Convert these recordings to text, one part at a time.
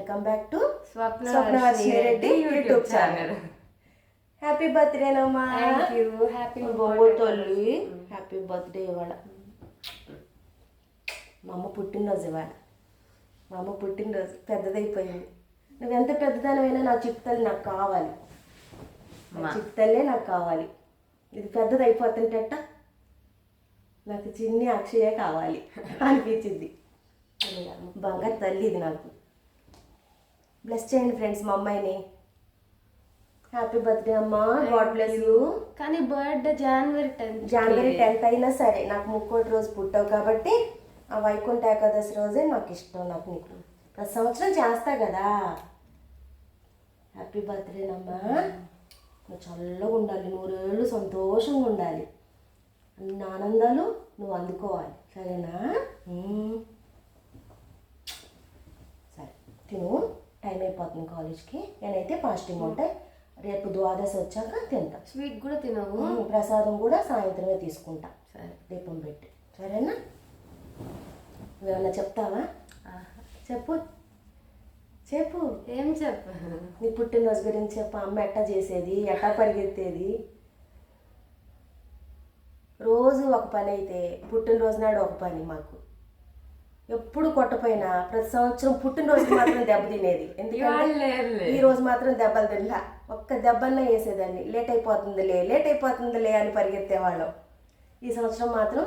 Welcome back to Swapnavarshini Reddy YouTube channel. Happy birthday నమ్మా. Thank you. Happy తల్లి happy birthday ఇవాళ. మా అమ్మ పుట్టినరోజు ఇవాళ. మా అమ్మ పుట్టినరోజు పెద్దదైపోయింది. నువ్వెంత పెద్దదానివైనా నా చిత్తల్లి నాకు కావాలి. చిత్తల్లే నాకు కావాలి. ఇది పెద్దది అయిపోతుంటట నాకు చిన్ని అక్షయే కావాలి అనిపించింది. బంగారు తల్లి ఇది నాకు. బ్లెస్ చేయండి ఫ్రెండ్స్ మా అమ్మాయిని. హ్యాపీ బర్త్డే అమ్మా. God bless you. కానీ బర్త్డే జనవరి 10th అయినా సరే నాకు ముక్కోటి రోజు పుట్టావు కాబట్టి ఆ వైకుంఠ ఏకాదశి రోజే నాకు ఇష్టం. నాకు నీకు ప్రతి సంవత్సరం చేస్తా కదా. హ్యాపీ బర్త్డేనమ్మా. నువ్వు చల్లగా ఉండాలి, 100 ఏళ్ళు సంతోషంగా ఉండాలి, అన్ని ఆనందాలు నువ్వు అందుకోవాలి. సరేనా? సరే తిను. టైం అయిపోతుంది కాలేజ్కి. నేనైతే ఫాస్టింగ్ ఉంటాయి. రేపు ద్వాదశి వచ్చాక తింటా. స్వీట్ కూడా తినవు. ప్రసాదం కూడా సాయంత్రమే తీసుకుంటా. సరే దీపం పెట్టి. సరేనా? నువ్వేమన్నా చెప్తావా? చెప్పు చెప్పు. ఏం చెప్పు? నీ పుట్టినరోజు గురించి చెప్పు. అమ్మ ఎట్టా చేసేది, ఎట్టా పరిగెత్తేది. రోజు ఒక పని అయితే పుట్టినరోజు నాడు ఒక పని. మాకు ఎప్పుడు కొట్టపోయినా ప్రతి సంవత్సరం పుట్టినరోజుకి మాత్రం దెబ్బ తినేది. ఎందుకంటే ఈ రోజు మాత్రం దెబ్బలు తినలా. ఒక్క దెబ్బన్నా వేసేదాన్ని. లేట్ అయిపోతుందిలే అని పరిగెత్తేవాళ్ళం. ఈ సంవత్సరం మాత్రం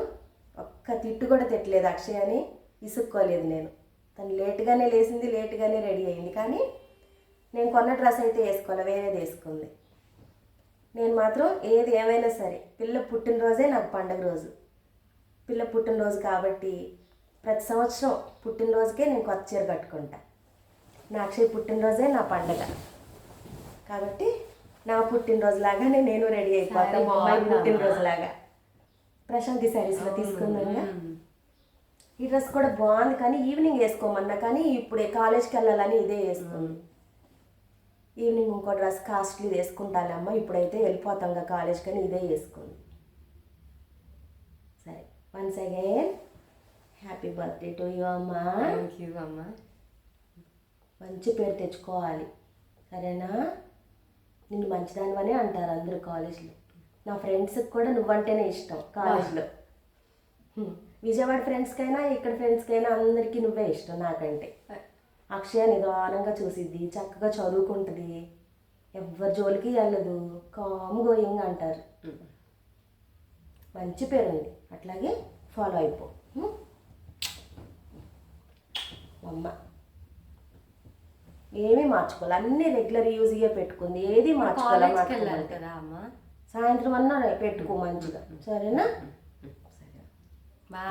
ఒక్క తిట్టు కూడా తిట్టలేదు అక్షయ్ అని. ఇసుక్కోలేదు నేను. తను లేటుగానే లేచింది, లేటుగానే రెడీ అయింది. కానీ నేను కొన్న డ్రెస్ అయితే వేసుకోవాలి, వేరేది వేసుకుంది. నేను మాత్రం ఏది ఏమైనా సరే పిల్ల పుట్టినరోజే నాకు పండగ రోజు. పిల్ల పుట్టినరోజు కాబట్టి ప్రతి సంవత్సరం పుట్టినరోజుకే నేను కొత్త చీర కట్టుకుంటా. నా అక్షయ్ పుట్టినరోజే నా పండగ కాబట్టి నా పుట్టినరోజు లాగానే నేను రెడీ అయిపోతాను. మా అమ్మాయి పుట్టినరోజు లాగా ప్రశాంతి శారీస్లో తీసుకుందాగా. ఈ డ్రెస్ కూడా బాగుంది కానీ ఈవినింగ్ వేసుకోమన్నా, కానీ ఇప్పుడు కాలేజ్కి వెళ్ళాలని ఇదే వేసుకుంది. ఈవినింగ్ ఇంకో డ్రెస్ కాస్ట్లీ వేసుకుంటానమ్మా. ఇప్పుడైతే వెళ్ళిపోతాంగా కాలేజ్ కానీ ఇదే వేసుకుంది. సరే, once again happy birthday to you అమ్మా. థ్యాంక్ యూ అమ్మా. మంచి పేరు తెచ్చుకోవాలి. సరేనా? నిన్ను మంచిదానివనే అంటారు అందరూ కాలేజ్లో. నా ఫ్రెండ్స్కి కూడా నువ్వంటేనే ఇష్టం కాలేజ్లో. విజయవాడ ఫ్రెండ్స్కైనా ఇక్కడ ఫ్రెండ్స్కైనా అందరికీ నువ్వే ఇష్టం నాకంటే. అక్షయ నిదానంగా చూసిద్ది, చక్కగా చదువుకుంటుంది, ఎవరి జోలికి వెళ్ళదు, కామ్ గోయింగ్ అంటారు. మంచి పేరు ఉంది. అట్లాగే ఫాలో అయిపో. అమ్మ ఏమీ మార్చుకోవాలి, అన్నీ రెగ్యులర్ యూజ్గా పెట్టుకుంది. ఏది మార్చుకోవాలి కదా అమ్మ. సాయంత్రం అన్నా పెట్టుకో మంచిగా. సరేనా?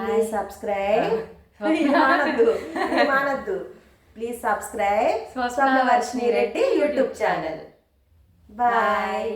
Please subscribe. మానద్దు. Please subscribe Swapnavarshini Reddy YouTube channel. Bye.